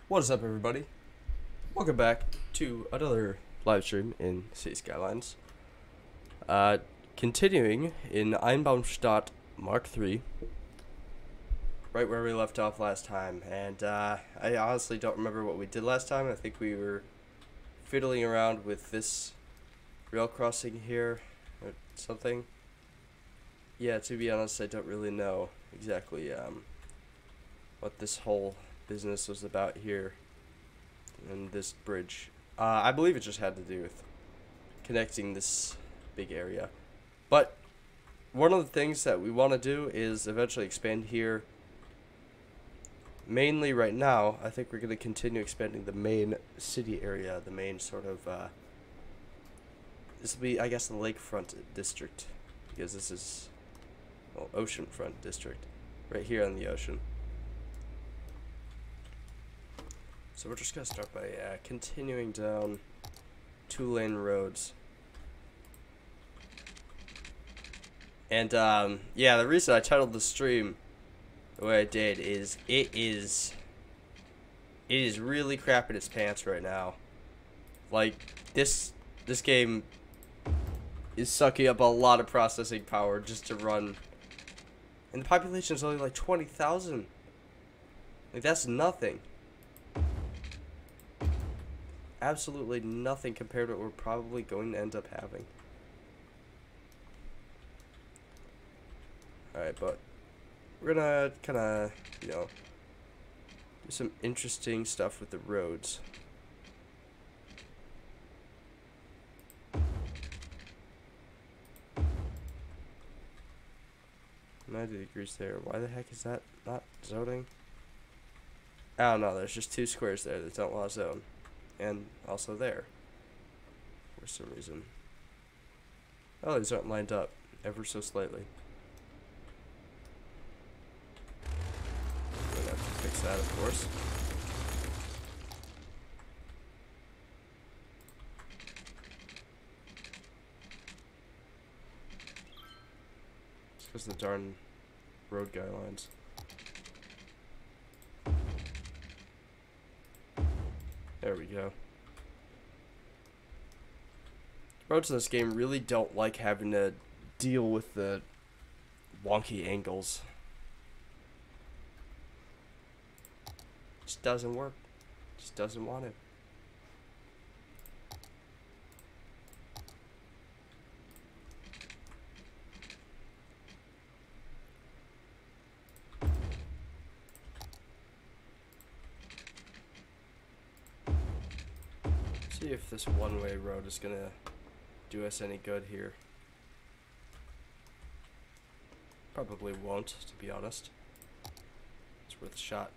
What is up, everybody? Welcome back to another live stream in City Skylines. Continuing in Einbaumstadt Mark III, right where we left off last time. And I honestly don't remember what we did last time. I think we were fiddling around with this rail crossing here or something. Yeah, to be honest, I don't really know exactly what this whole business was about here. And this bridge. I believe it just had to do with connecting this big area. But one of the things that we want to do is eventually expand here. Mainly right now, I think we're going to continue expanding the main city area, the main sort of, this will be, I guess, the lakefront district. Because this is, well, oceanfront district. Right here on the ocean. So we're just going to start by continuing down 2-lane roads. And, yeah, the reason I titled the stream the way I did is it is really crapping its pants right now. Like, this game is sucking up a lot of processing power just to run. And the population is only like 20,000. Like, that's nothing. Absolutely nothing compared to what we're probably going to end up having. Alright, but we're gonna kinda, you know, do some interesting stuff with the roads. 90 degrees there. Why the heck is that not zoning? I don't know, there's just two squares there that don't want to zone. And also there, for some reason. Oh, these aren't lined up, ever so slightly. I'm gonna have to fix that, of course. It's because of the darn road guidelines. There we go. Roads in this game really don't like having to deal with the wonky angles. Just doesn't work. Just doesn't want it. See if this one-way road is gonna do us any good here. Probably won't, to be honest. It's worth a shot.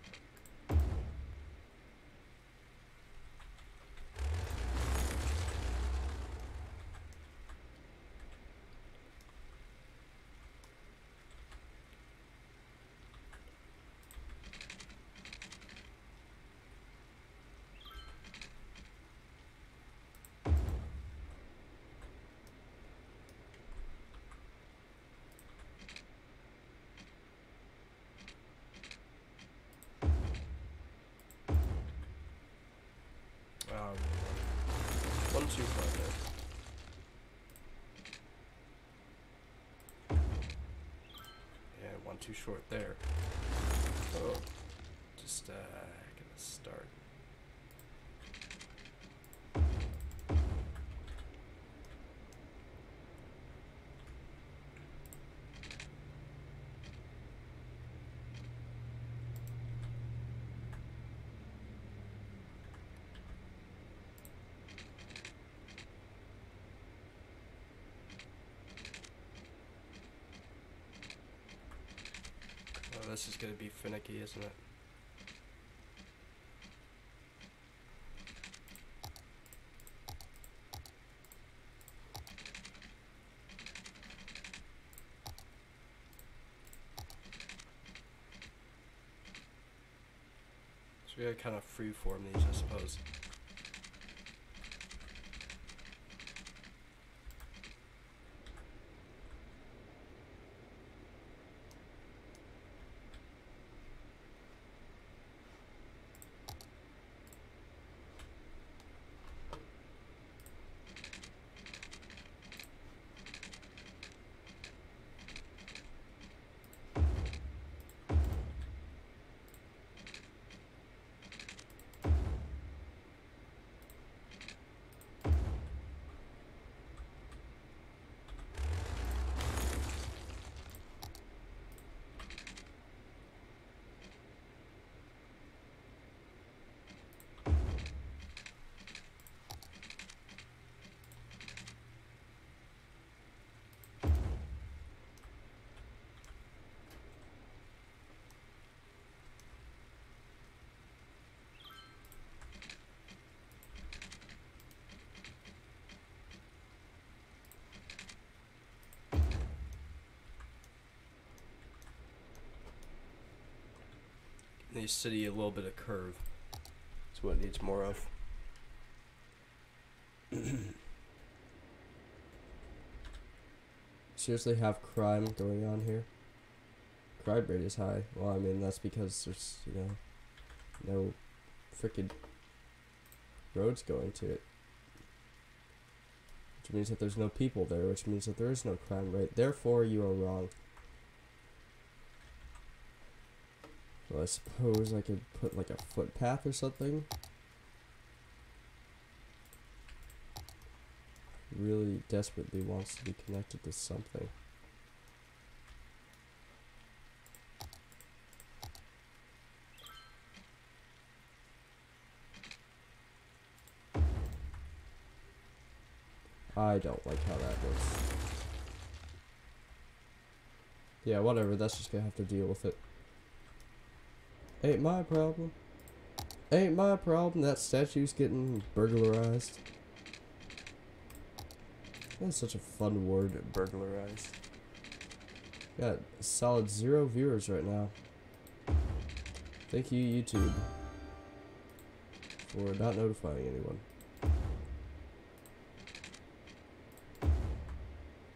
One too far there. Yeah, one too short there. Oh, just gonna start. This is gonna be finicky, isn't it? So we gotta kind of freeform these, I suppose. the city a little bit of curve. That's what it needs more of. Seriously have crime going on here? Crime rate is high. Well, I mean, that's because there's, you know, no freaking roads going to it. Which means that there's no people there, which means that there is no crime rate. Therefore, you are wrong. Well, I suppose I could put like a footpath or something. Really desperately wants to be connected to something. I don't like how that looks. Yeah, whatever, that's just gonna have to deal with it. Ain't my problem. Ain't my problem that statue's getting burglarized. That's such a fun word, burglarized. Got a solid 0 viewers right now. Thank you, YouTube, for not notifying anyone.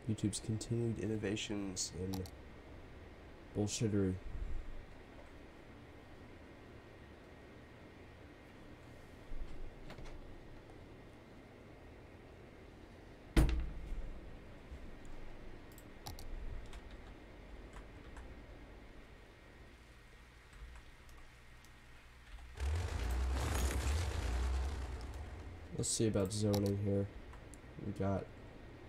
YouTube's continued innovations in bullshittery. Let's see about zoning here. We got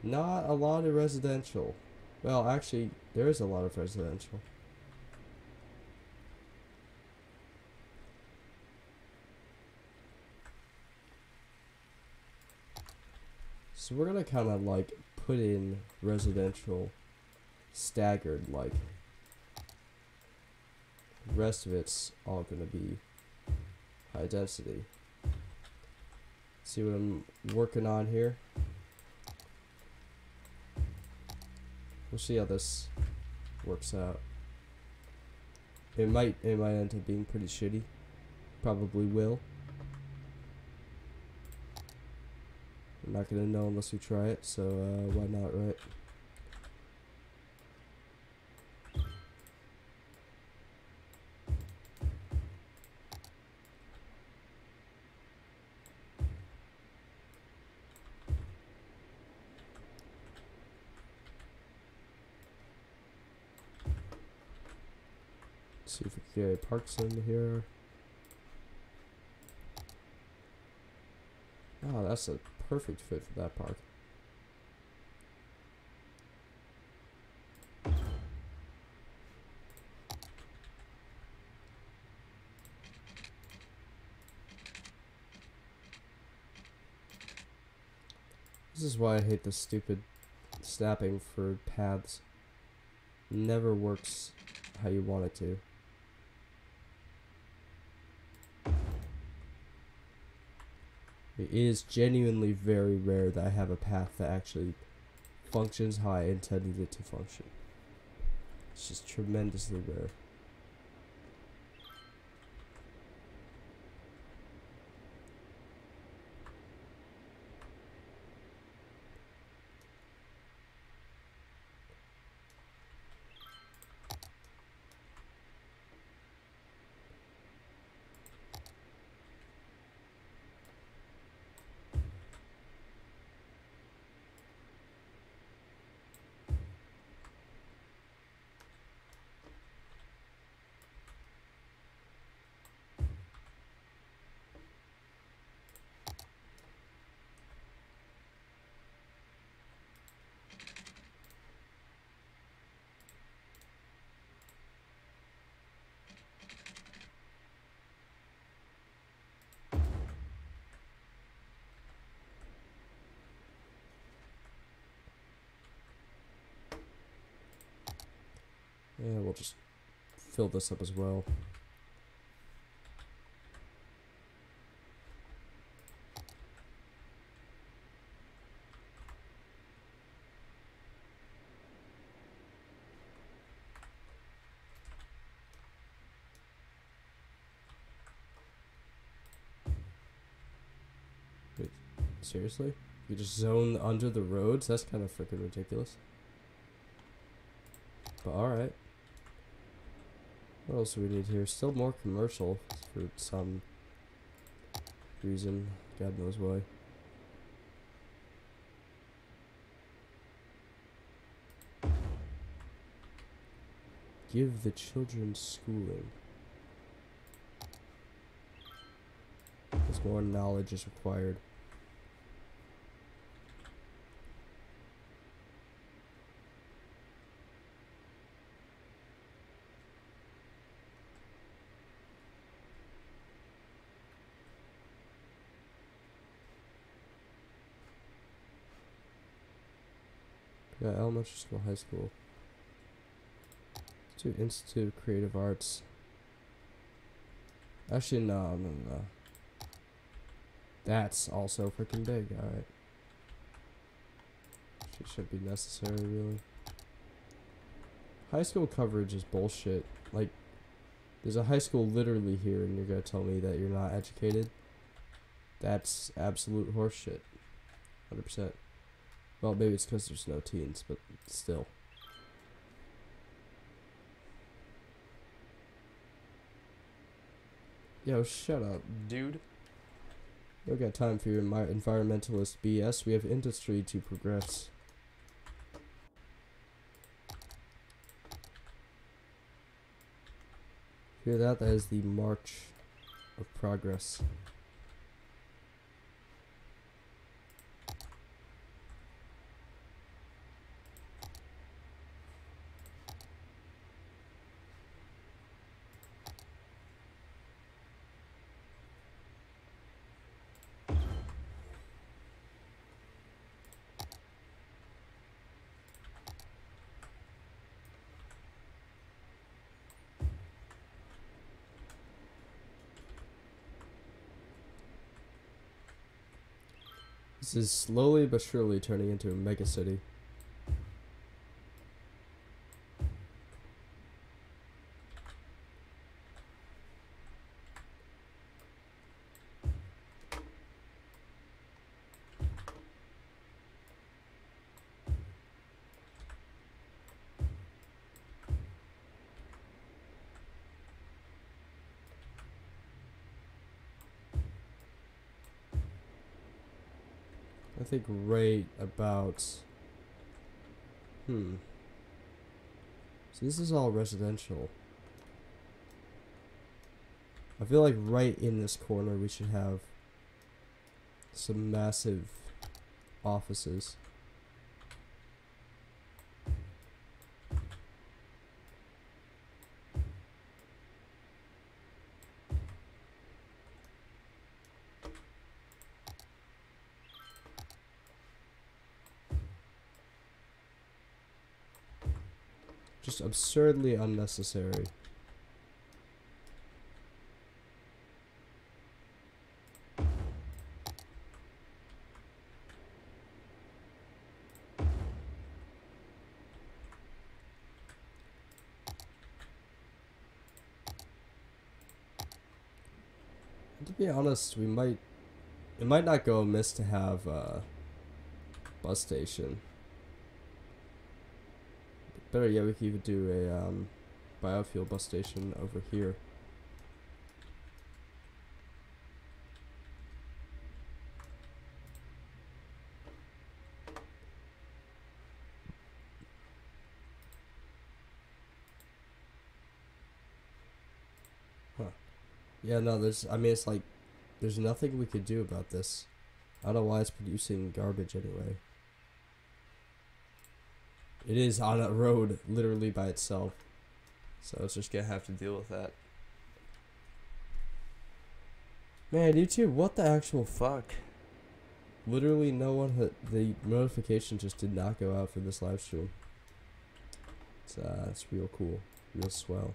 not a lot of residential. Well, actually, there is a lot of residential. So we're gonna kind of like put in residential staggered, like the rest of it's all gonna be high density. See what I'm working on here. We'll see how this works out. It might end up being pretty shitty. Probably will. We're not gonna know unless we try it, so why not, right? See if we can get parks in here. Oh, that's a perfect fit for that park. This is why I hate the stupid snapping for paths. Never works how you want it to. It is genuinely very rare that I have a path that actually functions how I intended it to function. It's just tremendously rare. Yeah, we'll just fill this up as well. Seriously? You just zone under the roads? That's kind of freaking ridiculous. But alright. What else do we need here? Still more commercial for some reason. God knows why. Give the children schooling. Because more knowledge is required. Yeah, elementary school, high school. Let's do Institute of Creative Arts. Actually, no. That's also freaking big, alright. Shouldn't be necessary, really. High school coverage is bullshit. Like, there's a high school literally here, and you're gonna tell me that you're not educated? That's absolute horseshit. 100%. Well, maybe it's because there's no teens, but still. Yo, shut up, dude. We don't got time for your environmentalist BS. We have industry to progress. Hear that? That is the march of progress. This is slowly but surely turning into a mega city. I think right about... So this is all residential. I feel like right in this corner we should have some massive offices. Just absurdly unnecessary. To be honest, it might not go amiss to have a bus station. Better yet, we could even do a biofuel bus station over here. Huh. Yeah, no, it's like, there's nothing we could do about this. I don't know why it's producing garbage anyway. It is on a road, literally by itself. So it's just gonna have to deal with that. Man, YouTube, what the actual fuck? Literally no one the notification just did not go out for this live stream. It's real cool. Real swell.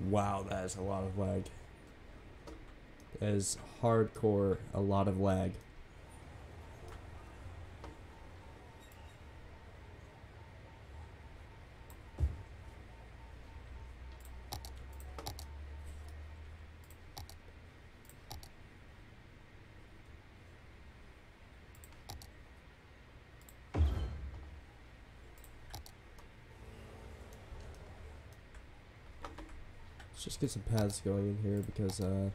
Wow, that is a lot of lag. That is hardcore, a lot of lag. Let's just get some paths going in here because I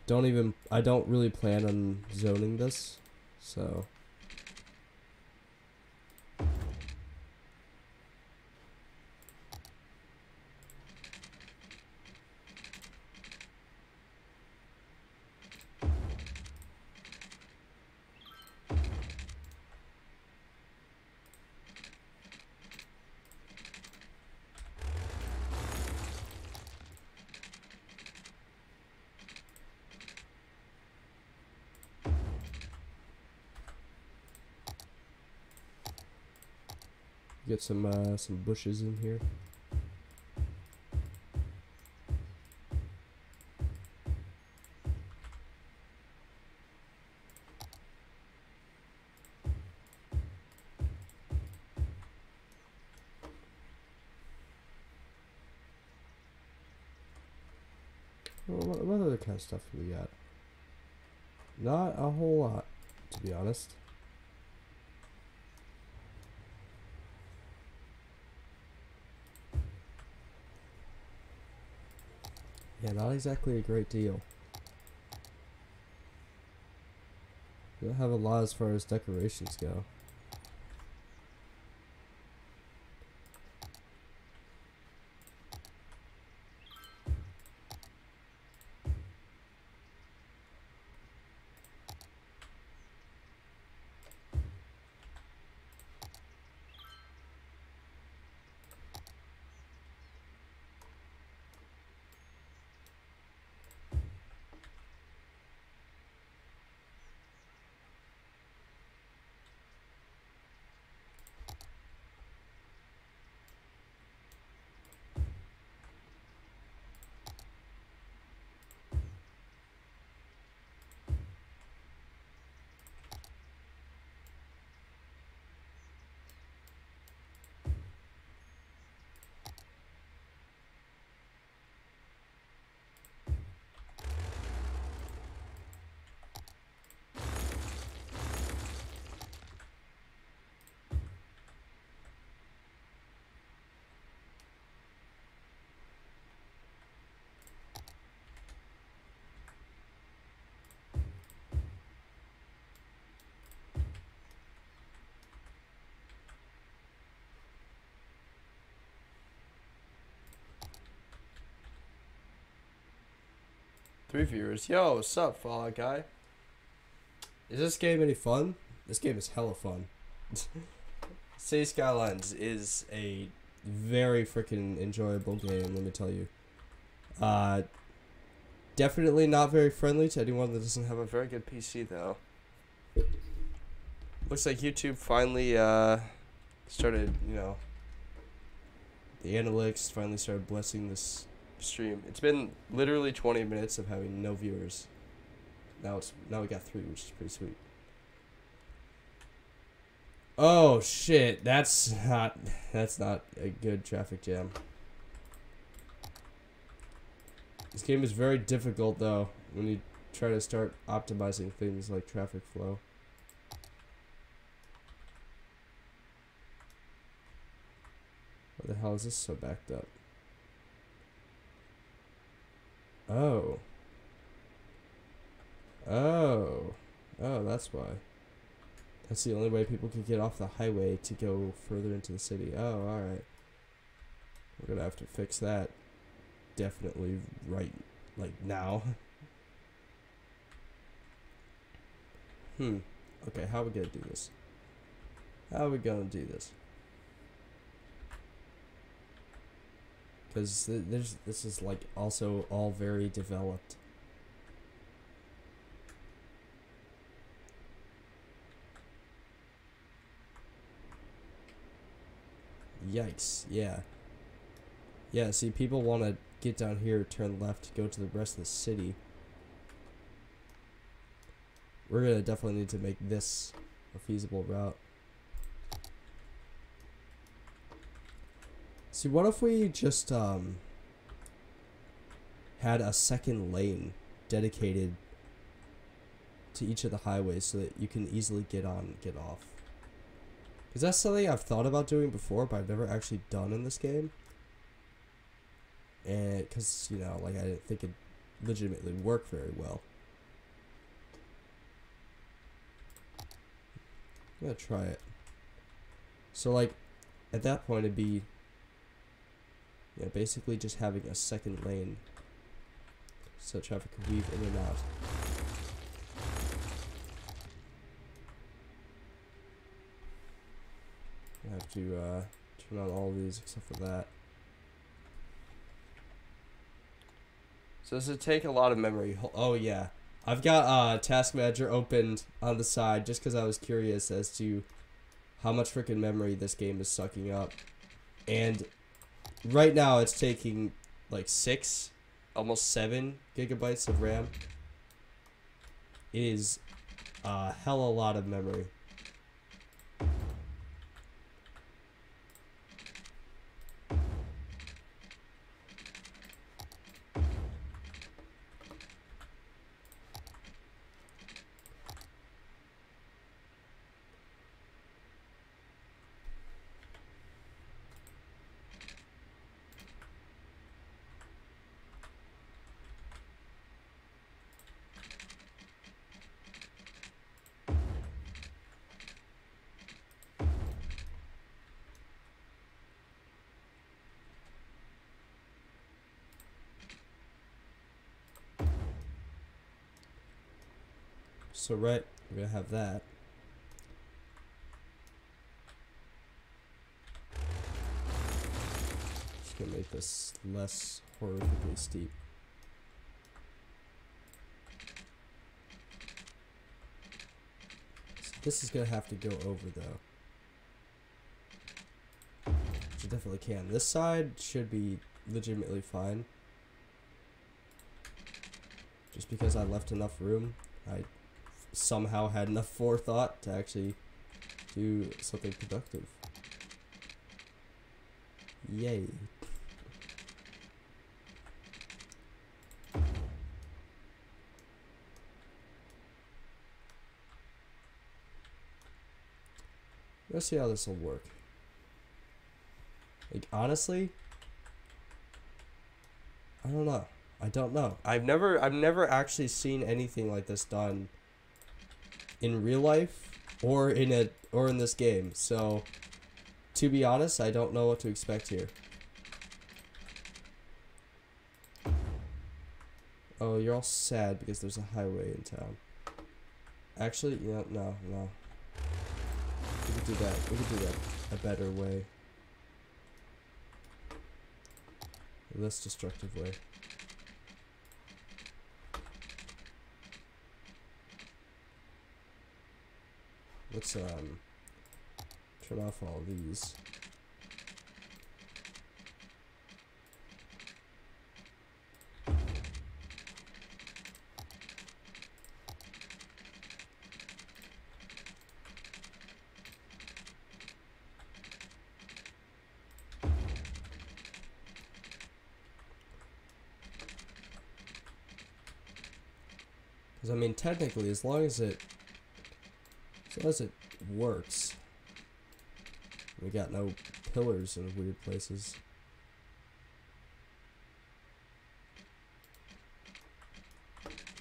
don't really plan on zoning this, so get some bushes in here. Well, what other kind of stuff do we got? Not a whole lot, to be honest. Yeah, not exactly a great deal. We don't have a lot as far as decorations go. Three viewers. Yo, what's up, Fall Guy? Is this game any fun? This game is hella fun. City Skylines is a very freaking enjoyable game, let me tell you. Definitely not very friendly to anyone that doesn't have a very good PC, though. Looks like YouTube finally started, you know, the analytics finally started blessing this stream. It's been literally 20 minutes of having no viewers. Now we got 3, which is pretty sweet. Oh shit, that's not a good traffic jam. This game is very difficult though when you try to start optimizing things like traffic flow. What the hell is this so backed up? Oh. Oh. Oh, that's why. That's the only way people can get off the highway to go further into the city. Oh, alright. We're gonna have to fix that. Definitely right, like, now. Okay, how are we gonna do this? How are we gonna do this? Because this is, like, also all very developed. Yikes, yeah. Yeah, see, people want to get down here, turn left, go to the rest of the city. We're going to definitely need to make this a feasible route. See, what if we just had a second lane dedicated to each of the highways so that you can easily get on and get off? Because that's something I've thought about doing before, but I've never actually done in this game. And because, you know, like, I didn't think it legitimately worked very well. I'm gonna try it. So, like, at that point, it'd be, yeah, basically just having a second lane so traffic can weave in and out. I have to turn on all of these except for that. So does it take a lot of memory? Oh yeah, I've got Task Manager opened on the side just because I was curious as to how much freaking memory this game is sucking up. And right now it's taking like 6, almost 7 gigabytes of RAM. It is a hell of a lot of memory. So right, we're gonna have that. Just gonna make this less horrifically steep. So this is gonna have to go over though. Which it definitely can. This side should be legitimately fine. Just because I left enough room, I somehow had enough forethought to actually do something productive. Yay. Let's see how this will work. Like, honestly, I don't know. I don't know. I've never actually seen anything like this done in real life or in this game. So, to be honest, I don't know what to expect here. Oh, you're all sad because there's a highway in town. Actually, no. We could do that. We could do that a better way. A less destructive way. Let's turn off all these. Because I mean, technically, as long as it works, we got no pillars in weird places.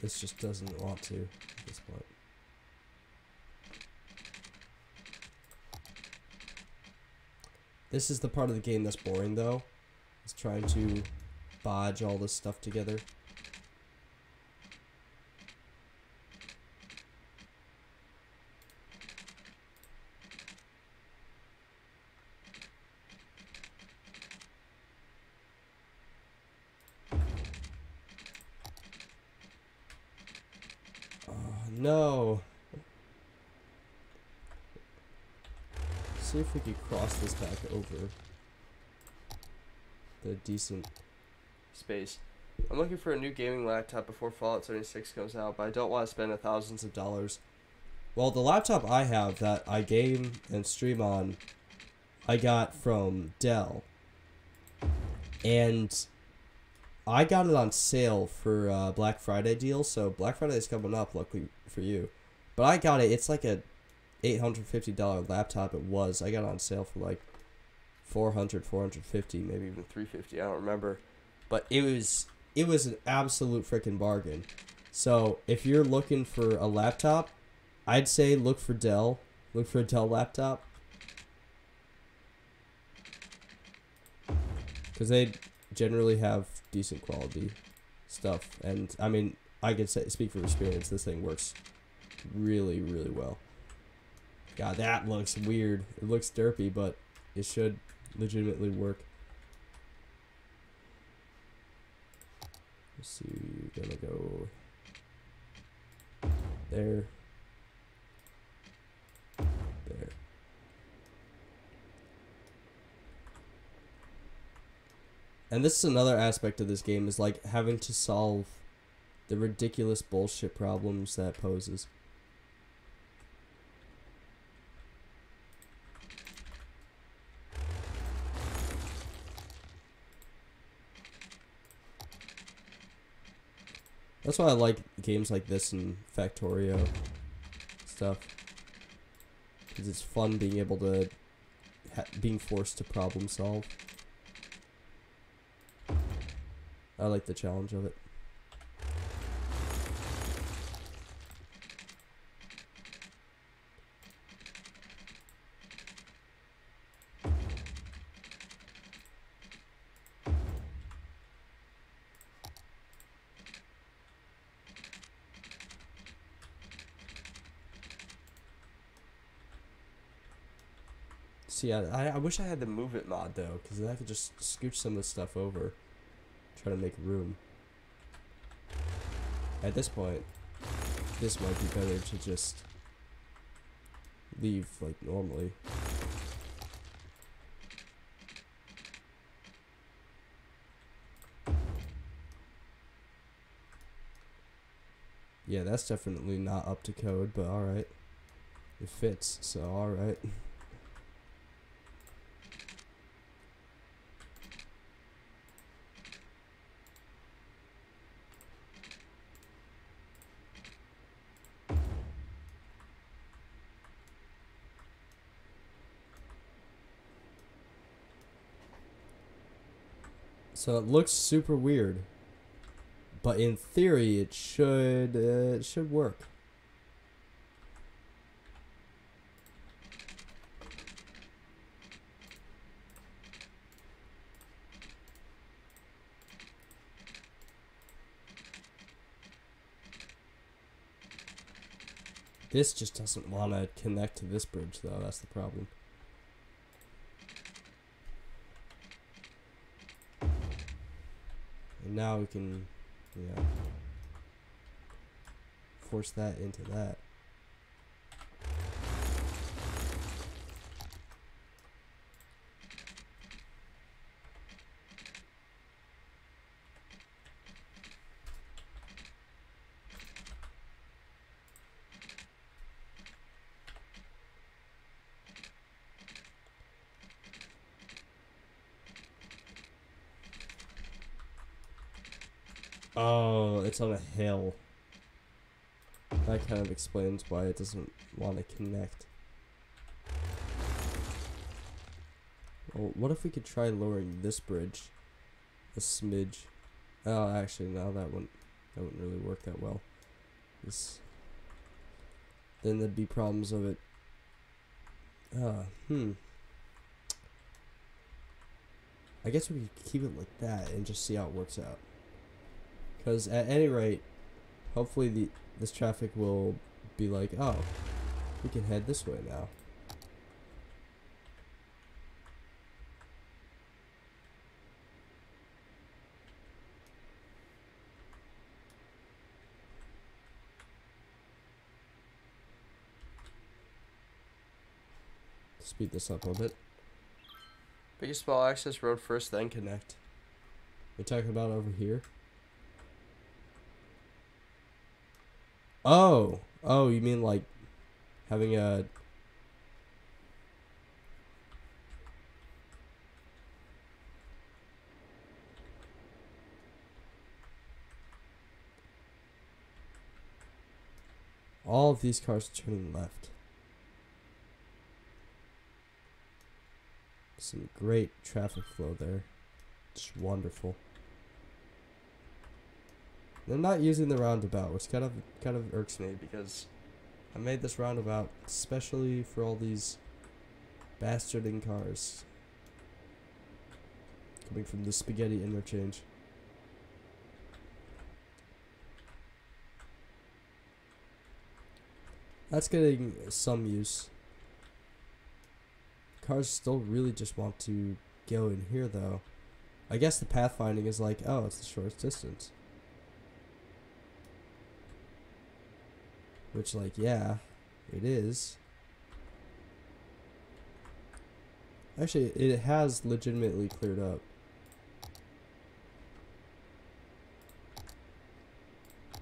This just doesn't want to at this point. This is the part of the game that's boring, though. Is trying to bodge all this stuff together. No. See if we could cross this back over. the decent space. I'm looking for a new gaming laptop before Fallout 76 comes out, but I don't want to spend thousands of dollars. Well, the laptop I have that I game and stream on, I got from Dell. And I got it on sale for Black Friday deal, so Black Friday is coming up, luckily for you. But I got it, it's like a $850 laptop it was. I got it on sale for like $400, $450, maybe even $350, I don't remember. But it was an absolute freaking bargain. So if you're looking for a laptop, I'd say look for Dell. Look for a Dell laptop. Because they generally have decent quality stuff. And, I mean, I can speak from experience. This thing works really, really well. God, that looks weird. It looks derpy, but it should legitimately work. Let's see, we're gonna go there. There. And this is another aspect of this game, is like having to solve the ridiculous bullshit problems that poses. That's why I like games like this and Factorio stuff. Because it's fun being able to, being forced to problem solve. I like the challenge of it. See, I wish I had the Move It mod, though, because then I could just scooch some of this stuff over. Try to make room. At this point, this might be better to just leave, like, normally. Yeah, that's definitely not up to code, but alright. It fits, so alright. So it looks super weird, but in theory it should work. This just doesn't want to connect to this bridge, though. That's the problem. And now we can, force that into that. Oh, it's on a hill. That kind of explains why it doesn't want to connect. Well, what if we could try lowering this bridge a smidge? Oh, actually, no, that wouldn't really work that well. Then there'd be problems of it. I guess we could keep it like that and just see how it works out. Because at any rate, hopefully this traffic will be like, oh, we can head this way now. Speed this up a bit. Biggest small access road first, then connect. You're talking about over here? Oh! Oh, you mean like having a... All of these cars turning left. Some great traffic flow there. It's wonderful. They're not using the roundabout, which kind of irks me because I made this roundabout especially for all these bastarding cars coming from the spaghetti interchange. That's getting some use. Cars still really just want to go in here though. I guess the pathfinding is like, oh, it's the shortest distance. Which, like, yeah, it is. Actually, it has legitimately cleared up.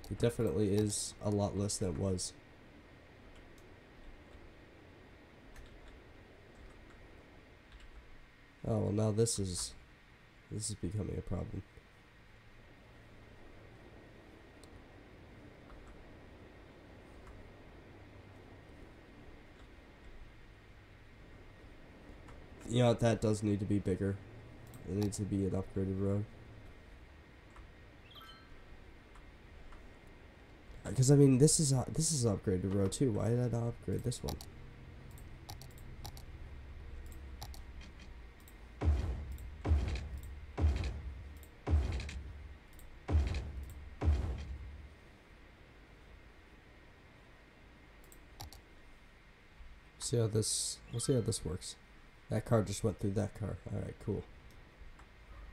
It definitely is a lot less than it was. Oh, well, now this is becoming a problem. You know, that does need to be bigger. It needs to be an upgraded road. Because, I mean, this is an upgraded road, too. Why did I not upgrade this one? We'll see how this works. That car just went through that car. Alright, cool.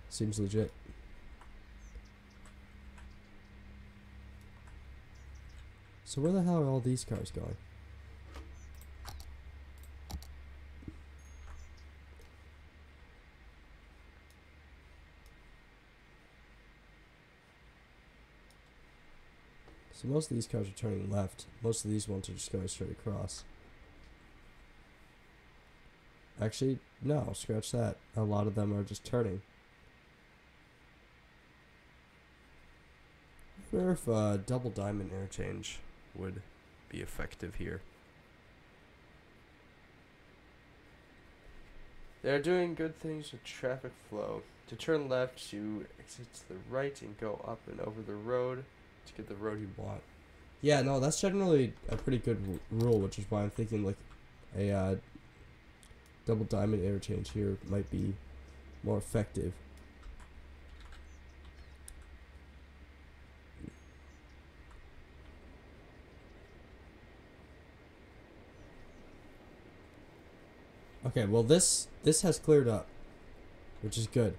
Seems legit. So where the hell are all these cars going? So most of these cars are turning left. Most of these ones are just going straight across. Actually, no, scratch that. A lot of them are just turning. I wonder if double diamond interchange would be effective here. They're doing good things with traffic flow. To turn left, you exit to the right and go up and over the road to get the road you want. Yeah, no, that's generally a pretty good rule, which is why I'm thinking like a double diamond interchange here might be more effective. Okay, well this has cleared up, which is good.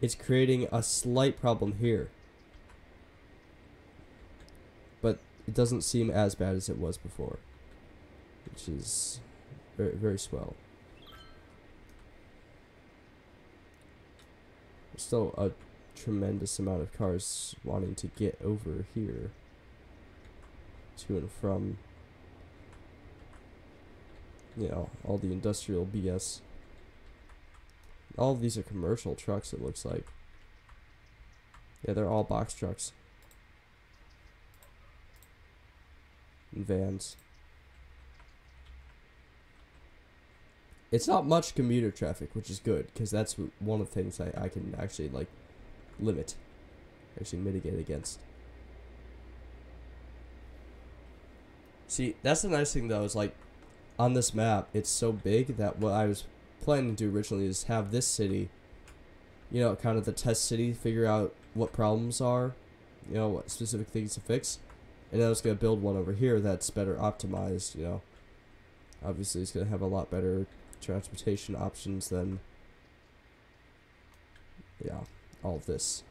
It's creating a slight problem here, but it doesn't seem as bad as it was before, which is very, very swell. There's still a tremendous amount of cars wanting to get over here to and from, you know, all the industrial BS. All of these are commercial trucks, it looks like. Yeah, they're all box trucks. And vans. It's not much commuter traffic, which is good, because that's one of the things I can actually, like, limit. Actually mitigate against. See, that's the nice thing, though, is, like, on this map, it's so big that what I was planning to do originally is have this city, you know, kind of the test city, figure out what problems are, you know, what specific things to fix, and then I was going to build one over here that's better optimized, you know. Obviously, it's going to have a lot better transportation options than, yeah, all of this.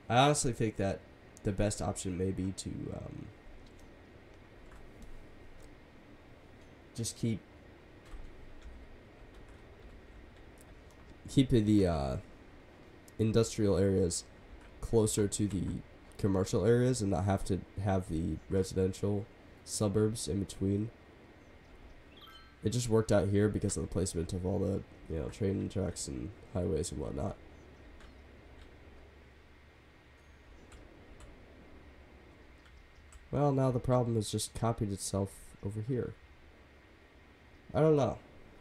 I honestly think that the best option may be to just keep industrial areas closer to the commercial areas and not have to have the residential suburbs in between. It just worked out here because of the placement of all the, you know, train tracks and highways and whatnot. Well, now the problem has just copied itself over here. I don't know.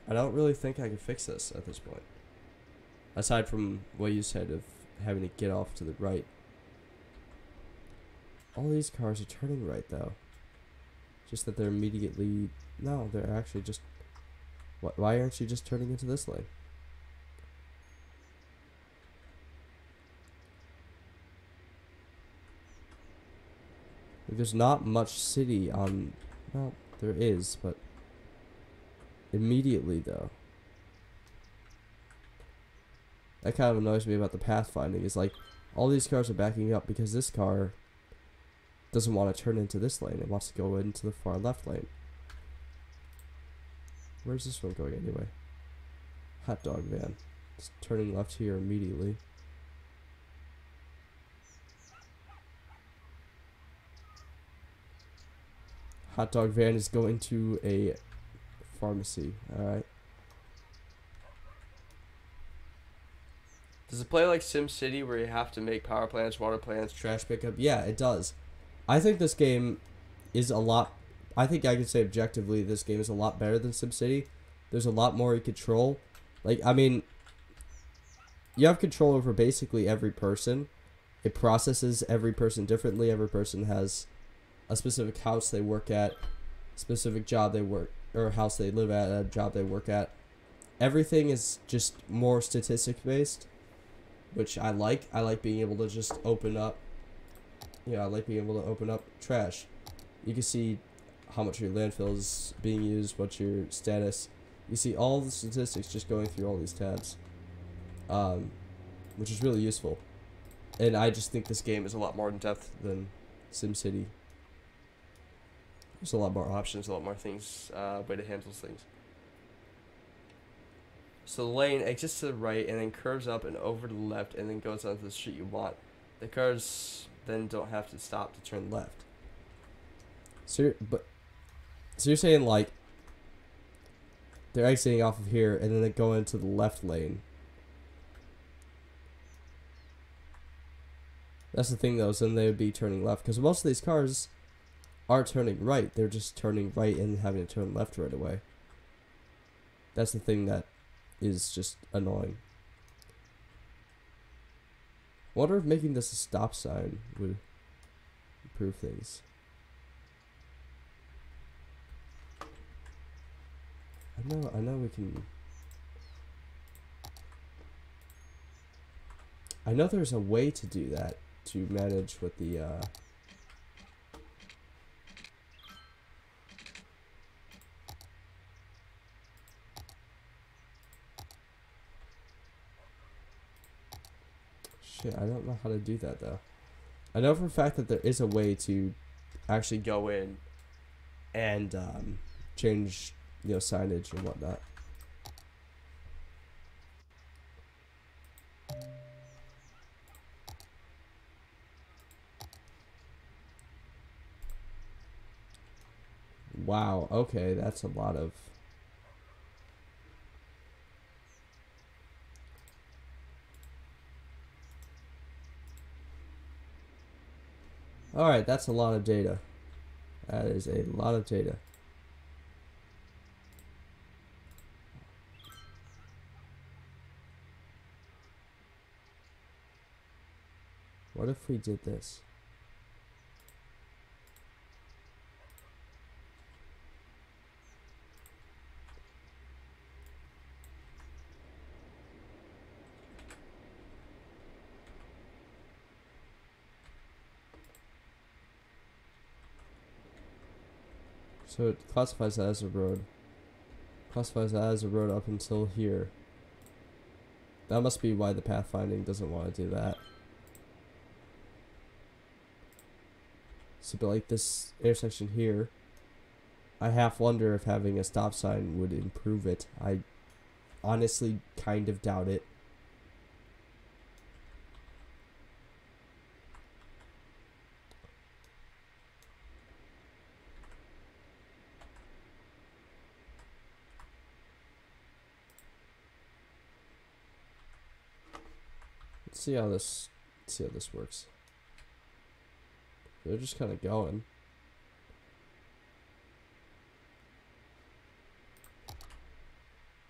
I don't really think I can fix this at this point. Aside from what you said of having to get off to the right. All these cars are turning right, though. Just that they're immediately... No, they're actually just... Why aren't you just turning into this lane? There's not much city on... Well, there is, but... Immediately, though. That kind of annoys me about the pathfinding. Is like, all these cars are backing up because this car doesn't want to turn into this lane. It wants to go into the far left lane. Where's this one going anyway? Hot dog van. It's turning left here immediately. Hot dog van is going to a pharmacy. Alright. Does it play like SimCity where you have to make power plants, water plants, trash pickup? Yeah, it does. I think this game is a lot... I think I can say objectively this game is a lot better than SimCity. There's a lot more you control. Like, I mean, you have control over basically every person. It processes every person differently. Every person has a specific house they work at, specific job they work, or house they live at, a job they work at. Everything is just more statistics based, which I like. I like being able to just open up, I like being able to open up trash. You can see how much your landfill is being used, what's your status. You see all the statistics just going through all these tabs, which is really useful. And I just think this game is a lot more in depth than SimCity. There's a lot more options, a lot more things, way to handle things. So the lane exits to the right and then curves up and over to the left and then goes onto the street you want. The cars then don't have to stop to turn left. So you're saying, like, they're exiting off of here and then they go into the left lane. That's the thing, though, so then they would be turning left. Because most of these cars are turning right. They're just turning right and having to turn left right away. That's the thing that is just annoying. I wonder if making this a stop sign would improve things. I know we can... I know there's a way to do that, to manage with the, Shit, I don't know how to do that, though. I know for a fact that there is a way to actually go in and, change, signage and whatnot. Wow, okay, that's a lot of... Alright, that's a lot of data. That is a lot of data. What if we did this? So it classifies that as a road. Classifies that as a road up until here. That must be why the pathfinding doesn't want to do that. So, but like this intersection here, I half wonder if having a stop sign would improve it. I honestly kind of doubt it. see how this works. They're just kind of going.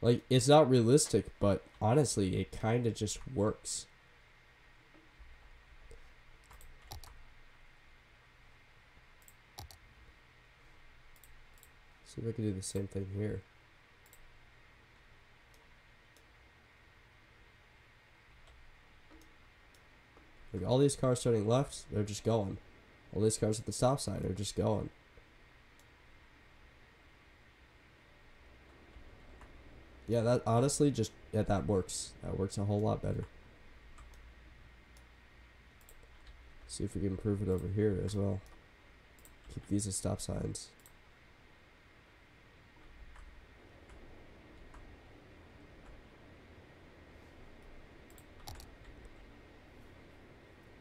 Like, it's not realistic, but honestly, it kind of just works. See if I can do the same thing here. Like, all these cars turning left, they're just going. All these cars at the stop sign are just going. Yeah, that honestly just, yeah, that works. That works a whole lot better. See if we can improve it over here as well. Keep these as stop signs.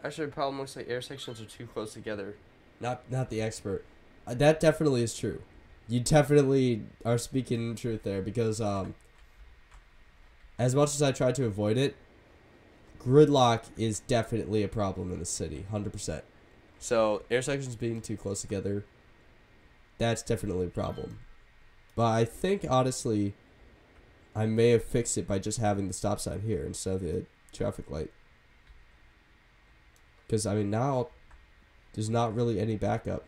Actually, the problem looks like intersections are too close together. Not the expert. That definitely is true. You definitely are speaking truth there, because as much as I try to avoid it, gridlock is definitely a problem in the city, 100%. So intersections being too close together, that's definitely a problem. But I think honestly, I may have fixed it by just having the stop sign here instead of the traffic light. Because, I mean, now there's not really any backup.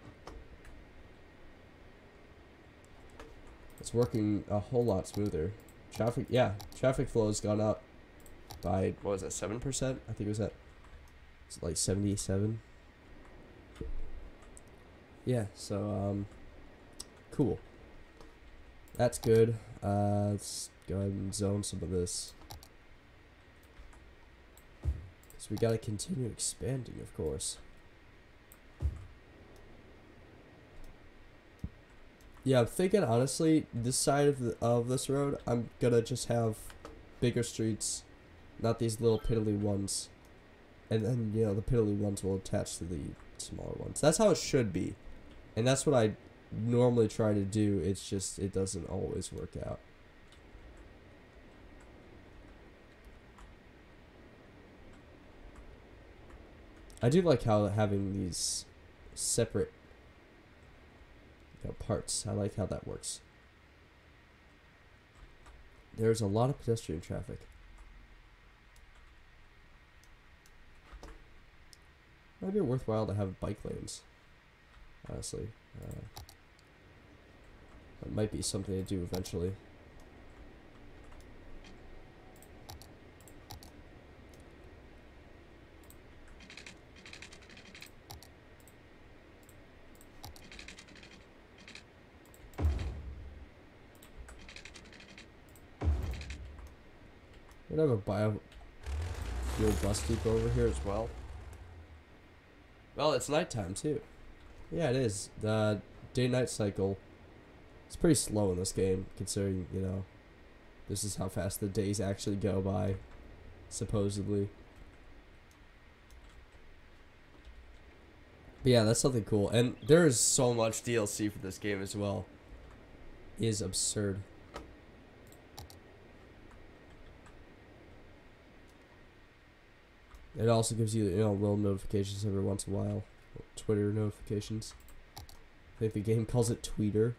It's working a whole lot smoother. Traffic flow has gone up by, what was that, 7%? I think it was it's like 77. Yeah, so, cool. That's good. Let's go ahead and zone some of this. So we gotta continue expanding, of course. Yeah, I'm thinking honestly, this side of this road, I'm gonna just have bigger streets, not these little piddly ones, and then the piddly ones will attach to the smaller ones. That's how it should be, and that's what I normally try to do. It's just it doesn't always work out. I do like how having these separate parts. I like how that works. There's a lot of pedestrian traffic. Might be worthwhile to have bike lanes, honestly. That might be something to do eventually. We have a biofuel bus depot over here as well. Well, it's nighttime too. Yeah, it is. The day-night cycle is pretty slow in this game, considering, this is how fast the days actually go by, supposedly. But yeah, that's something cool. And there is so much DLC for this game as well. It is absurd. It also gives you, little notifications every once in a while. Twitter notifications. I think the game calls it Tweeter.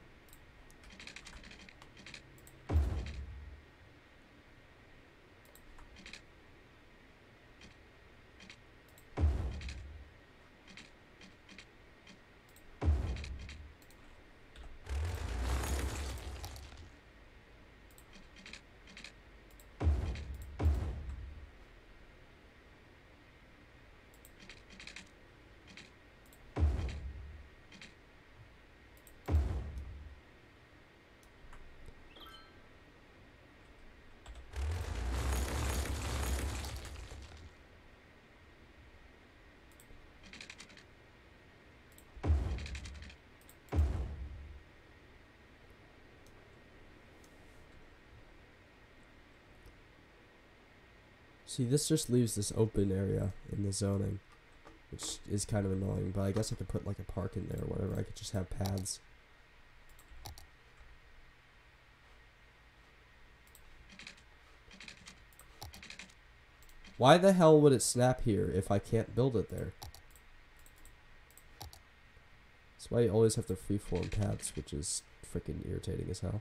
See, this just leaves this open area in the zoning, which is kind of annoying, but I guess I could put like a park in there or whatever. I could just have paths. Why the hell would it snap here if I can't build it there? That's why you always have to freeform paths, which is freaking irritating as hell.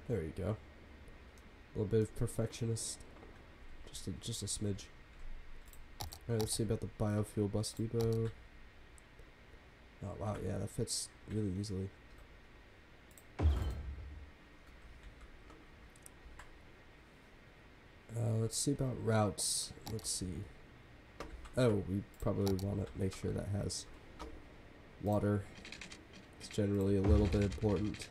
There you go. A little bit of perfectionist. Just a smidge. Alright, let's see about the biofuel bus depot. Oh wow, yeah, that fits really easily. Let's see about routes. Let's see. Oh, we probably want to make sure that has water. It's generally a little bit important.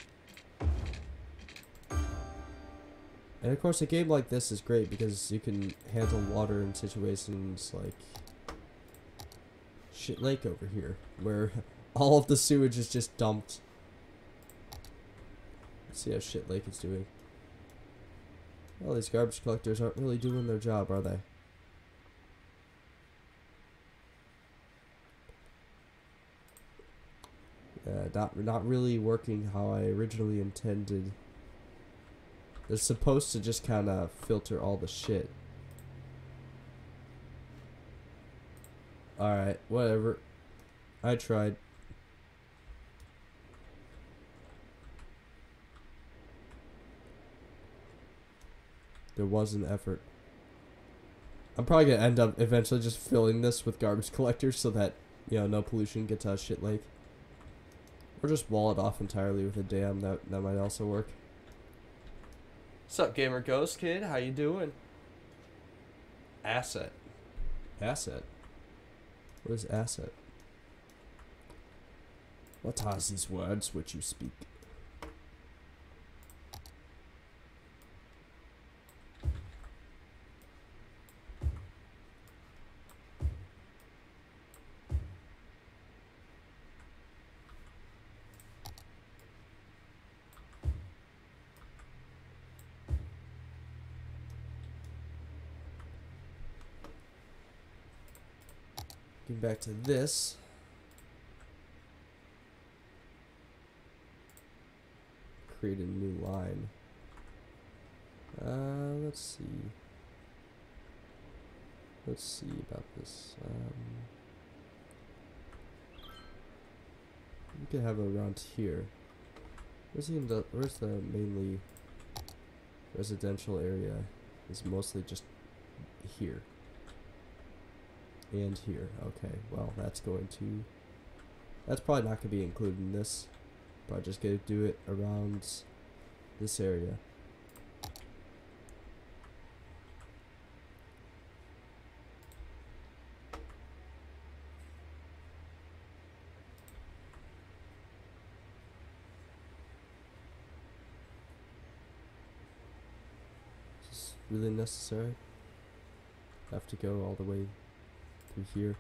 And of course, a game like this is great because you can handle water in situations like Shit Lake over here, where all of the sewage is just dumped. Let's see how Shit Lake is doing. Well, these garbage collectors aren't really doing their job, are they? Not really working how I originally intended. They're supposed to just kind of filter all the shit. Alright, whatever. I tried. There was an effort. I'm probably going to end up eventually just filling this with garbage collectors so that, you know, no pollution gets out of Shit Lake. Or just wall it off entirely with a dam. That might also work. What's up, Gamer Ghost Kid? How you doing? Asset. Asset? What is asset? What are these words which you speak? Getting back to this. Create a new line. Let's see. Let's see about this. We could have it around here. Where's the mainly residential area? Is mostly just here. And here. Okay, well, that's probably not going to be included in this. Probably just going to do it around this area. Is this really necessary? Have to go all the way through here.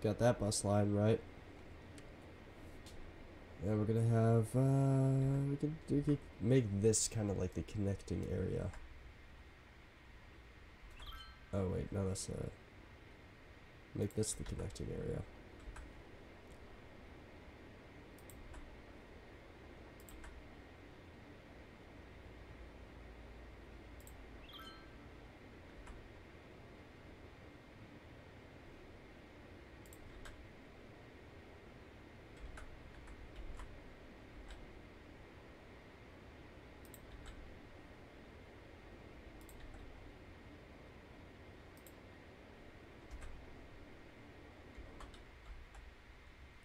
Got that bus line right. And we're gonna have we could make this kind of like the connecting area. Oh wait, no, that's make this the connecting area.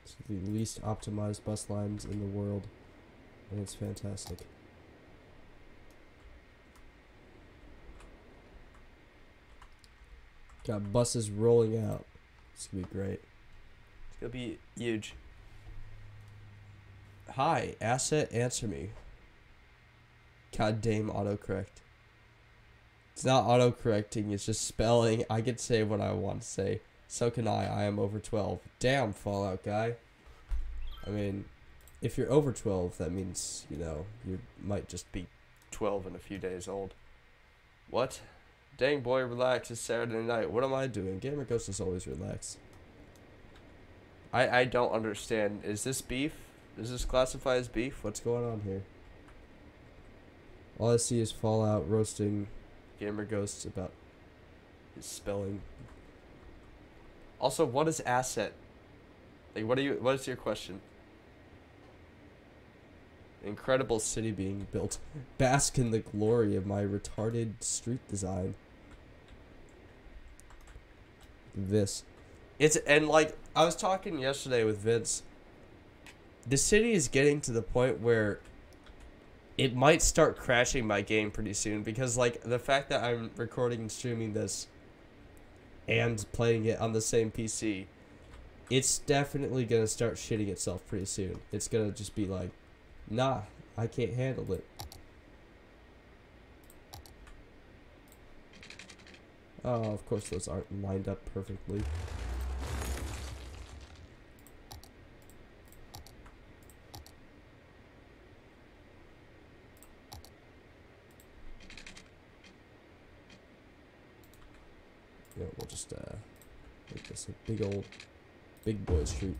It's the least optimized bus lines in the world, and it's fantastic. Got buses rolling out. It's gonna be great. It's gonna be huge. Hi, asset, answer me. God damn autocorrect. It's not autocorrecting, it's just spelling. I can say what I want to say. So can I. I am over 12. Damn, Fallout guy. I mean, if you're over 12, that means, you know, you might just be 12 and a few days old. What? Dang boy, relax. It's Saturday night. What am I doing? Gamer Ghost is always relaxed. I don't understand. Is this beef? Is this classified as beef? What's going on here? All I see is Fallout roasting Gamer Ghosts about his spelling. Also, what is asset? Like, what is your question? Incredible city being built. Bask in the glory of my retarded street design. This. And like, I was talking yesterday with Vince. The city is getting to the point where it might start crashing my game pretty soon, because like the fact that I'm recording and streaming this and playing it on the same PC, it's definitely gonna start shitting itself pretty soon. It's gonna just be like, nah, I can't handle it. Oh, of course those aren't lined up perfectly. Yeah, we'll just make this a big boy street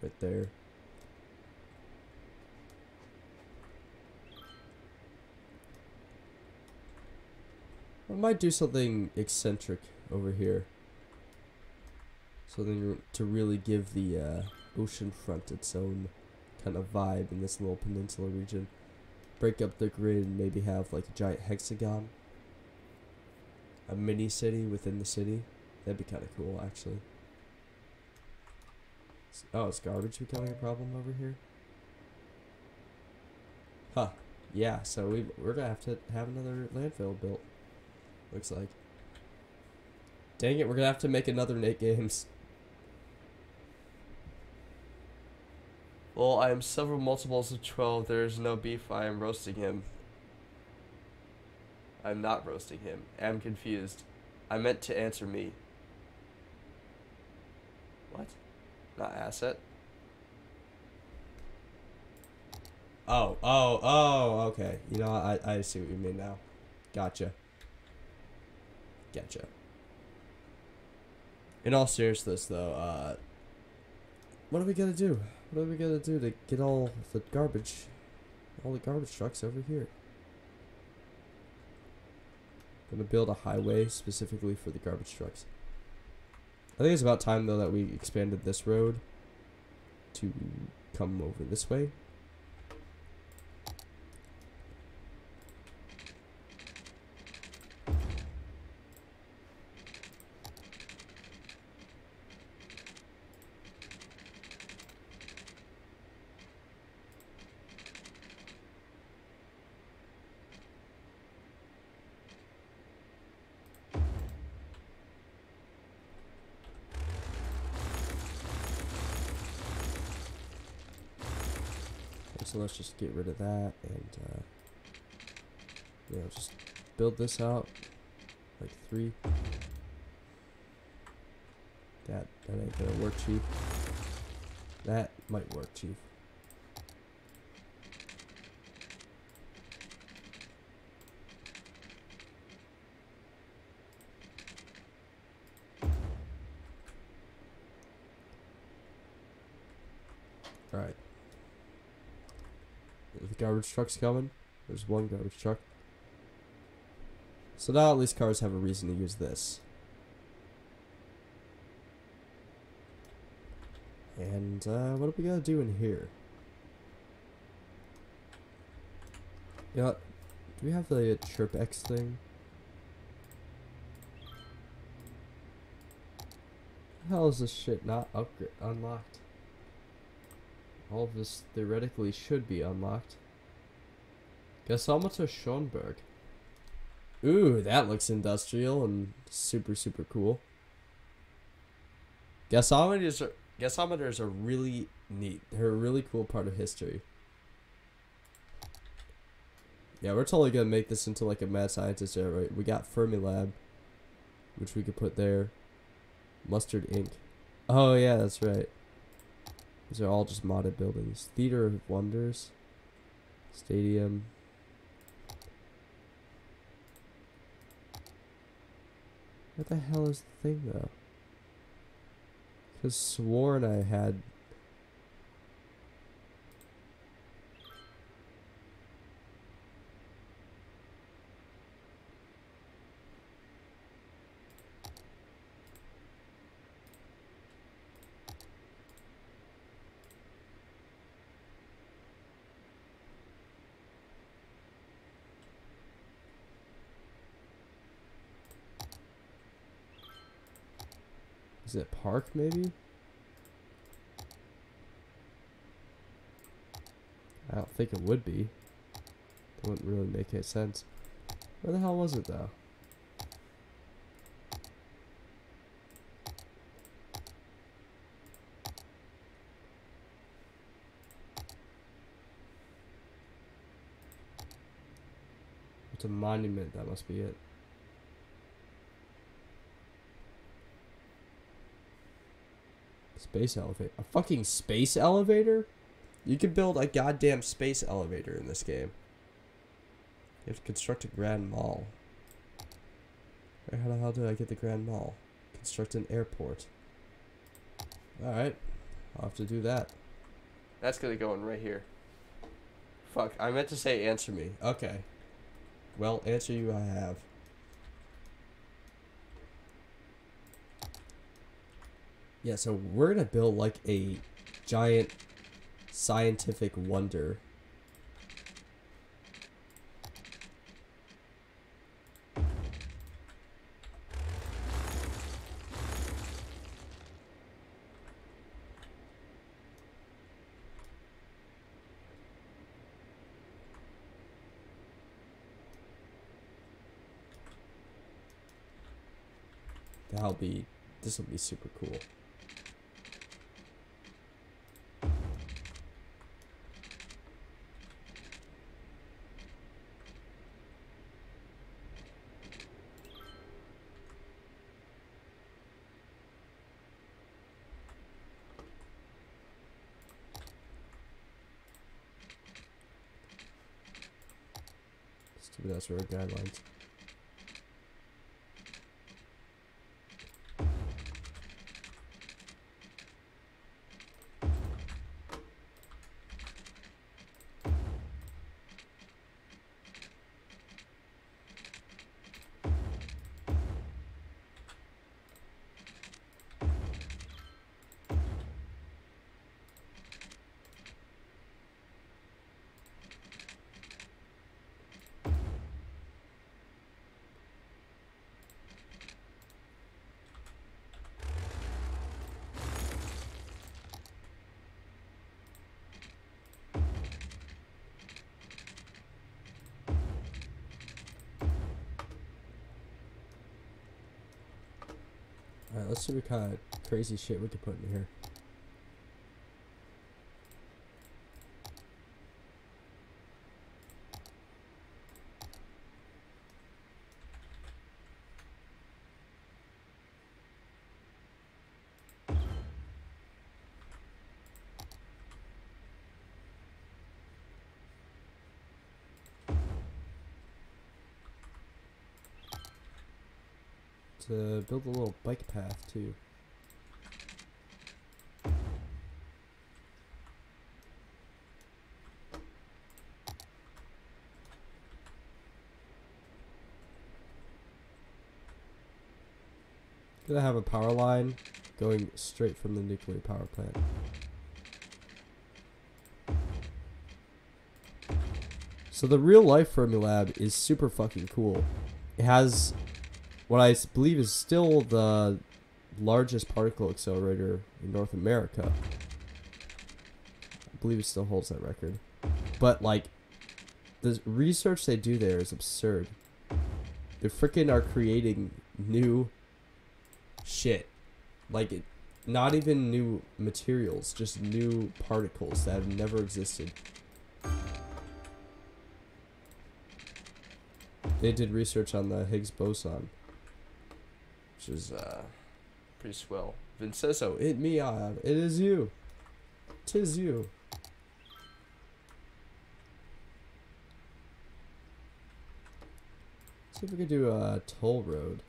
right there. I might do something eccentric over here. Something to really give the ocean front its own kind of vibe in this little peninsula region. Break up the grid and maybe have like a giant hexagon. A mini city within the city. That'd be kind of cool, actually. Oh, is garbage becoming a problem over here? Huh. Yeah, so we're gonna have to have another landfill built. Looks like. Dang it, we're gonna have to make another Nate Games. Well, I am several multiples of 12. There is no beef. I am roasting him. I'm not roasting him. I'm confused. I meant to answer me. What? Not asset? Oh, okay. You know, I see what you mean now. Gotcha. In all seriousness, though, what are we gonna do? What are we gonna do to get all the garbage trucks over here? Gonna build a highway specifically for the garbage trucks. I think it's about time, though, that we expanded this road to come over this way. So let's just get rid of that and, you know, just build this out like 3. That ain't gonna work, Chief. That might work, Chief. Alright. The garbage truck's coming. There's one garbage truck. So now at least cars have a reason to use this. And what are we gonna do in here? You know what? Do we have the Chirp X thing? hell is this shit not unlocked? All of this theoretically should be unlocked. Gasometer Schoenberg. Ooh, that looks industrial and super, super cool. Gasometers are really neat. They're a really cool part of history. Yeah, we're totally gonna make this into like a mad scientist era, right? We got Fermilab, which we could put there. Mustard ink. Oh yeah, that's right. These are all just modded buildings. Theater of Wonders. Stadium. What the hell is the thing though? Cause sworn I had. Is it park maybe? I don't think it would be. It wouldn't really make any sense. Where the hell was it though? It's a monument, that must be it. Space elevator. A fucking space elevator? You can build a goddamn space elevator in this game. You have to construct a grand mall. How the hell did I get the grand mall? Construct an airport. Alright. I'll have to do that. That's gonna go in right here. Fuck, I meant to say answer me. Okay. Well, answer you I have. Yeah, so we're gonna build like a giant scientific wonder. This will be super cool. Stupid ass road guidelines. Alright, let's see what kind of crazy shit we can put in here. To build a little bike path too. Gonna have a power line going straight from the nuclear power plant. So the real life Fermilab is super fucking cool. It has what I believe is still the largest particle accelerator in North America. I believe it still holds that record. But, like, the research they do there is absurd. They freaking are creating new shit. Like, not even new materials, just new particles that have never existed. They did research on the Higgs boson, which is pretty swell. Vincenzo, it me, it is you. 'Tis you. See if we could do a toll road.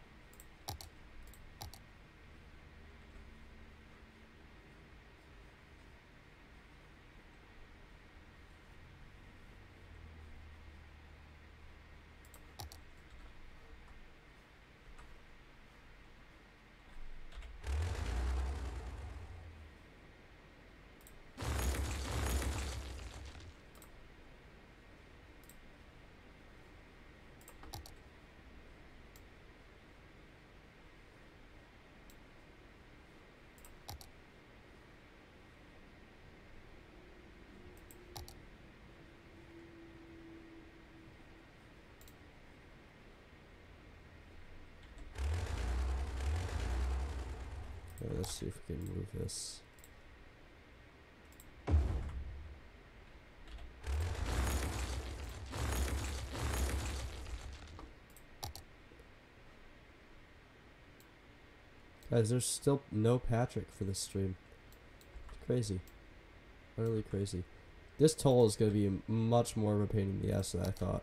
Let's see if we can move this. Guys, there's still no Patrick for this stream. It's crazy. Utterly crazy. This toll is going to be much more of a pain in the ass than I thought.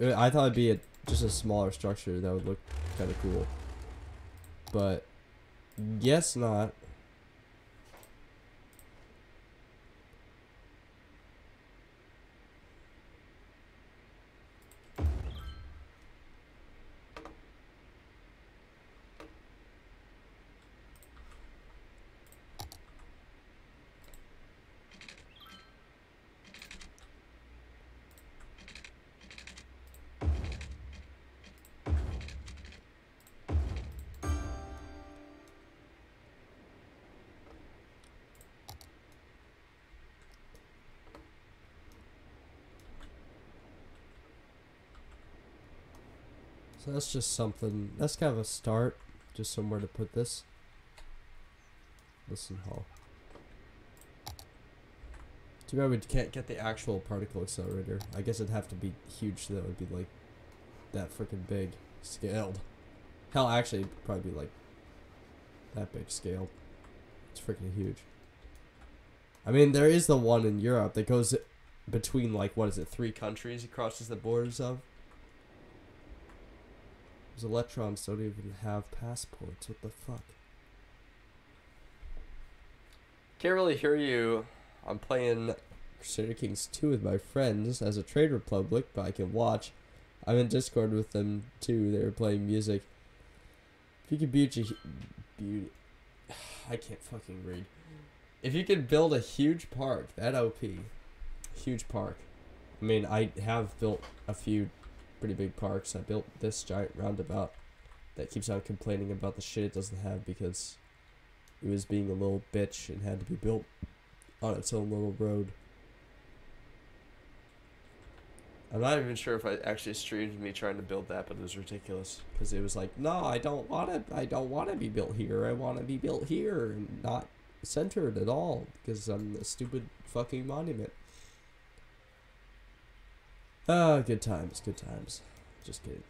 I thought it'd be just a smaller structure that would look kind of cool. But guess not. So that's just something. That's kind of a start. Just somewhere to put this. Listen hall. Too bad we can't get the actual particle accelerator. I guess it'd have to be huge. That would be like that freaking big scaled. Hell, actually, it'd probably be like that big scaled. It's freaking huge. I mean, there is the one in Europe that goes between, like, what is it, 3 countries it crosses the borders of. Those electrons don't even have passports. What the fuck? Can't really hear you. I'm playing Crusader Kings 2 with my friends as a trade republic, but I can watch. I'm in Discord with them too. They were playing music. If you could beauty, I can't fucking read. If you could build a huge park, that OP, huge park. I mean, I have built a few pretty big parks. I built this giant roundabout that keeps on complaining about the shit it doesn't have because it was being a little bitch and had to be built on its own little road. I'm not even sure if I actually streamed me trying to build that, but it was ridiculous because it was like, no, I don't want to be built here. I want to be built here and not centered at all because I'm a stupid fucking monument. Ah, good times, good times. Just kidding.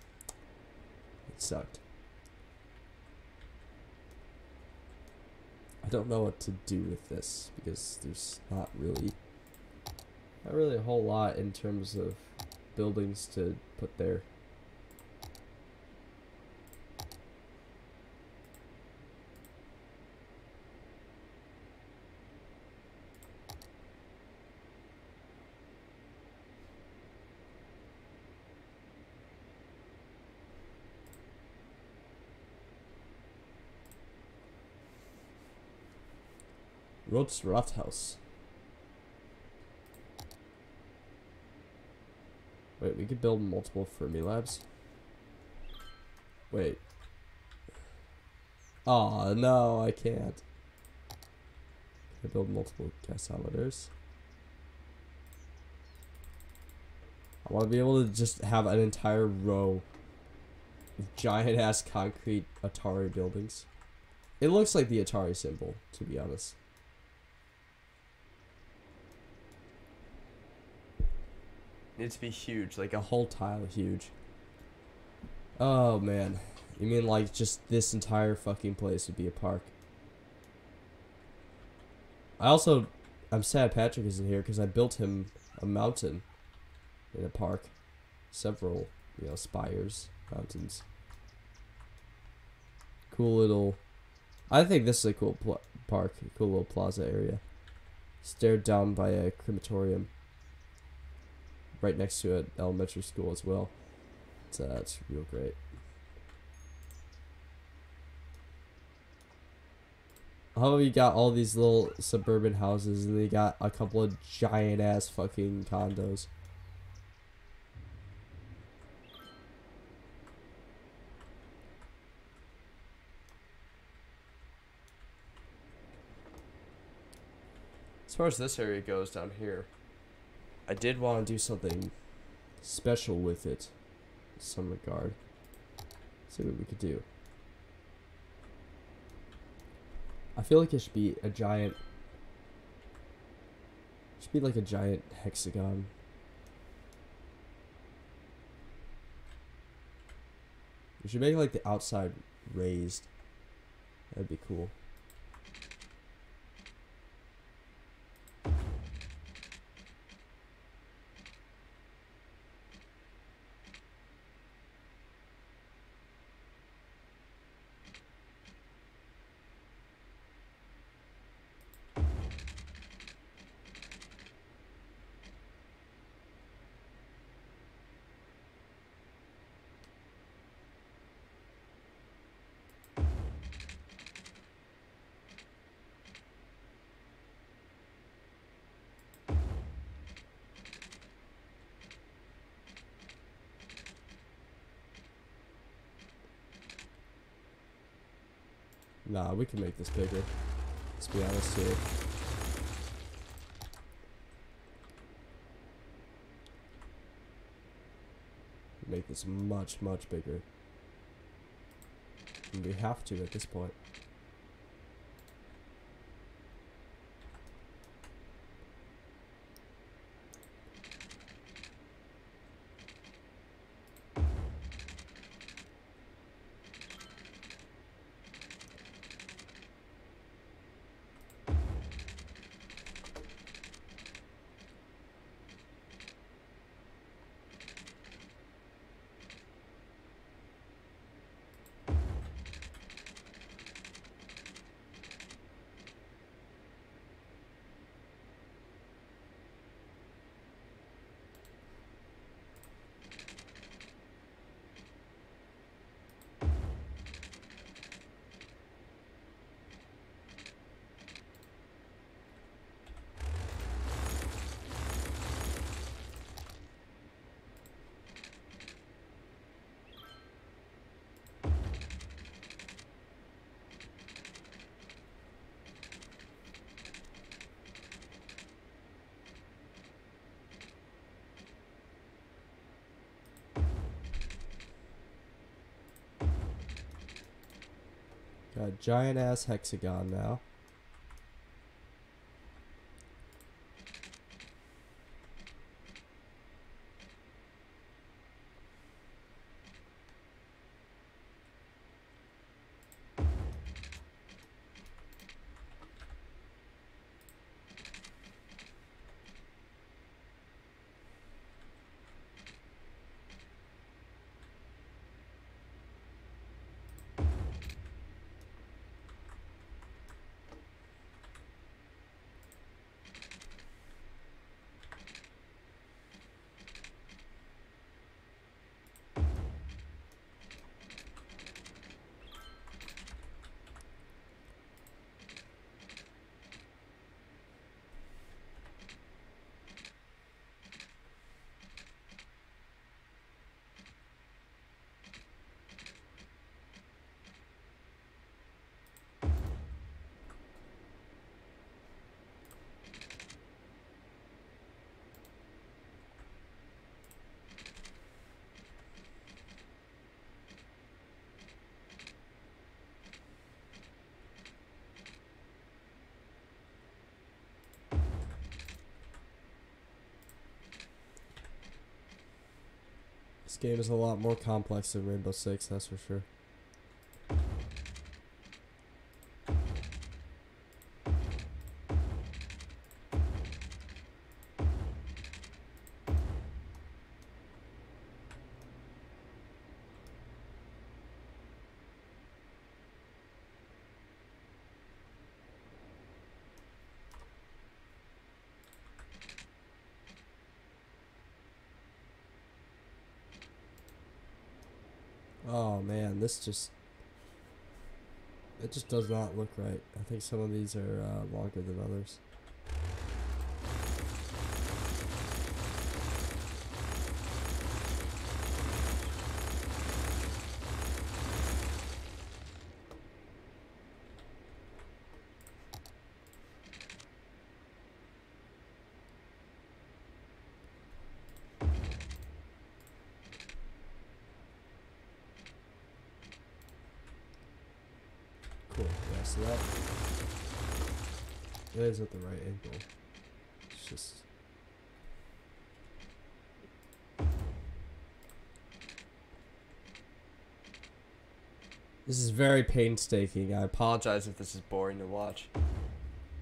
It sucked. I don't know what to do with this because there's not really a whole lot in terms of buildings to put there. Road's Rathaus. Wait, we could build multiple Fermi labs. Wait. Oh no, I can't. I build multiple gasometers. I want to be able to just have an entire row of giant ass concrete Atari buildings. It looks like the Atari symbol, to be honest. Needs to be huge, like a whole tile huge. Oh man. You mean like just this entire fucking place would be a park? I'm sad Patrick isn't here because I built him a mountain in a park. Several, spires, mountains. Cool little... I think this is a cool park, a cool little plaza area. Stared down by a crematorium. Right next to an elementary school as well. It's real great. How about you got all these little suburban houses and they got a couple of giant ass fucking condos. As far as this area goes down here, I did want to do something special with it in some regard. See what we could do. I feel like it should be a giant... It should be like a giant hexagon. We should make like the outside raised. That'd be cool. Nah, we can make this bigger. Let's be honest here. Make this much, much bigger. And we have to at this point. Got a giant ass hexagon now. This game is a lot more complex than Rainbow Six, that's for sure. Oh man, it just does not look right. I think some of these are longer than others. Cool. Yeah, so that is at the right angle. It's just this is very painstaking. I apologize if this is boring to watch.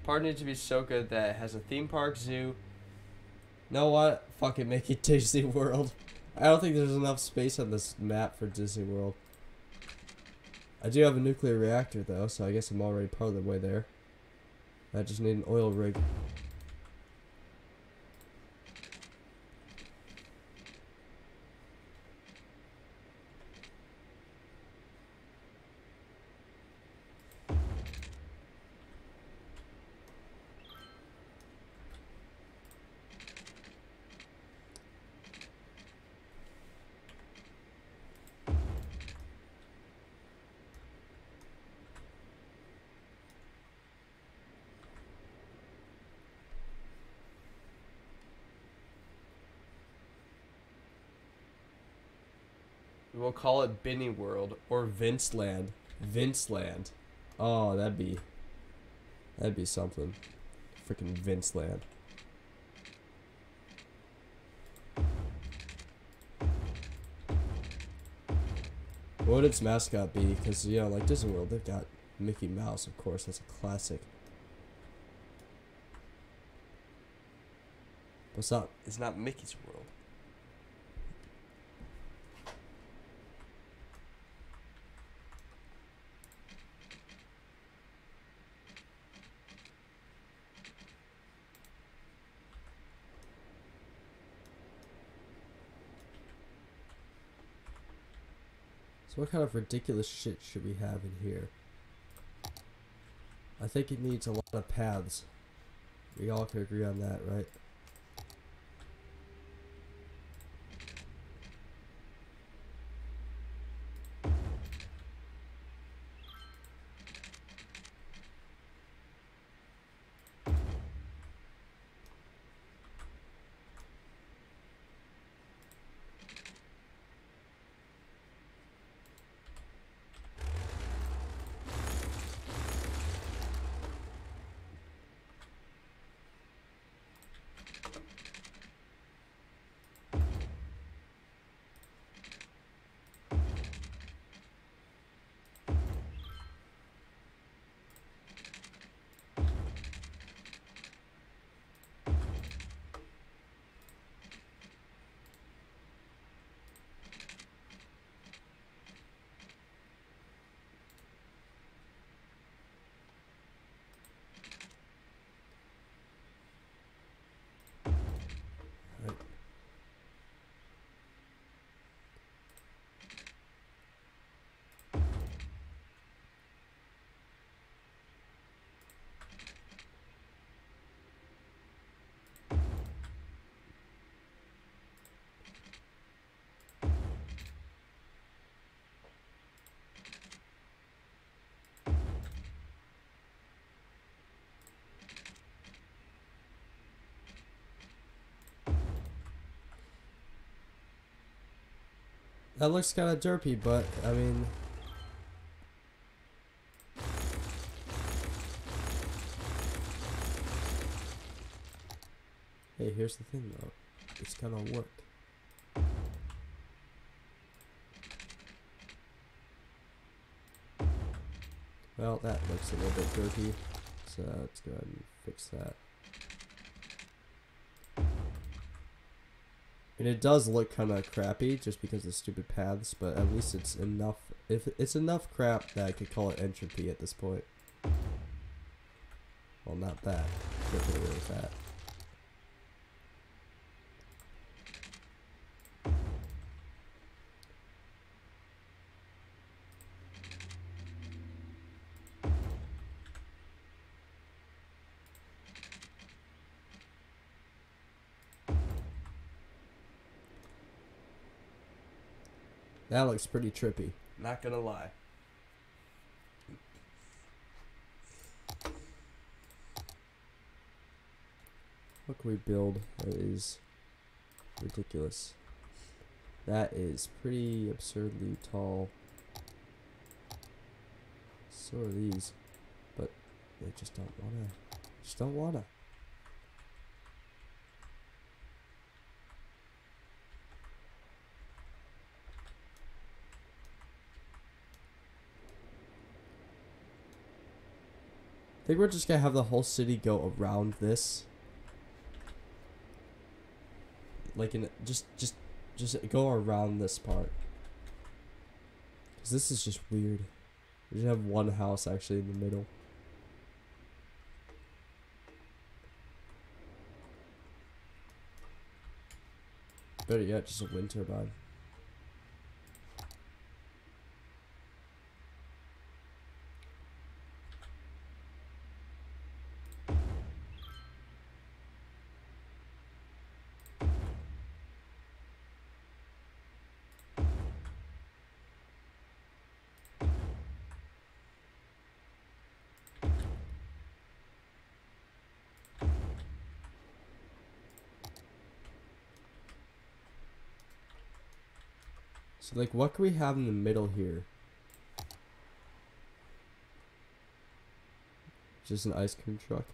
Part needs to be so good that it has a theme park, zoo. Know what? Fuck it, make it Disney World. I don't think there's enough space on this map for Disney World. I do have a nuclear reactor though, so I guess I'm already part of the way there. I just need an oil rig. We'll call it Binny World or Vince Land. Vince Land. Oh, that'd be something. Freaking Vince Land. What would its mascot be? Because, you know, like Disney World, they've got Mickey Mouse, of course. That's a classic. But it's not Mickey's World. So what kind of ridiculous shit should we have in here? I think it needs a lot of paths. We all can agree on that, right? That looks kind of derpy, but I mean, hey, here's the thing though, it's gonna work. Well, that looks a little bit dirty, so let's go ahead and fix that. And it does look kind of crappy just because of the stupid paths, but at least it's enough. If it's enough crap that I could call it entropy at this point. Well, not that. Get rid of that. That looks pretty trippy. Not gonna lie. What can we build that is ridiculous? That is pretty absurdly tall. So are these, but they just don't wanna. Just don't wanna. I think we're just gonna have the whole city go around this. Like in just go around this part. Cause this is just weird. We should have one house actually in the middle. Better yet, just a wind turbine. So like what can we have in the middle here? Just an ice cream truck.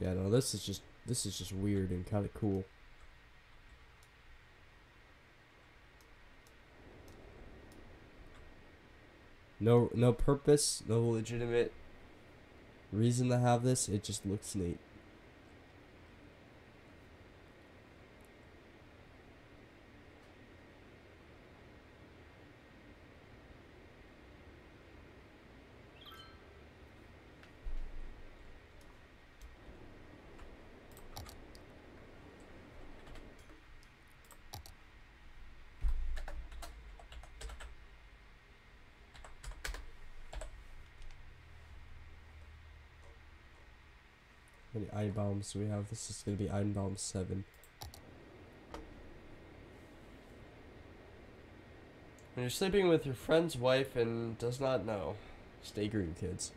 Yeah, no, this is just weird and kind of cool. No purpose, no legitimate reason to have this. It just looks neat. How many iron bombs do we have? This is gonna be iron bomb 7. When you're sleeping with your friend's wife and does not know, stay green, kids.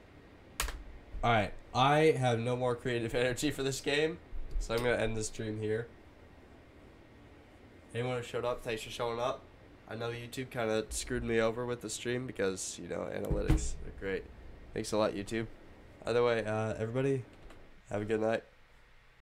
Alright, I have no more creative energy for this game, so I'm gonna end this stream here. Anyone who showed up, thanks for showing up. I know YouTube kind of screwed me over with the stream because, you know, analytics are great. Thanks a lot, YouTube. Either way, everybody, have a good night.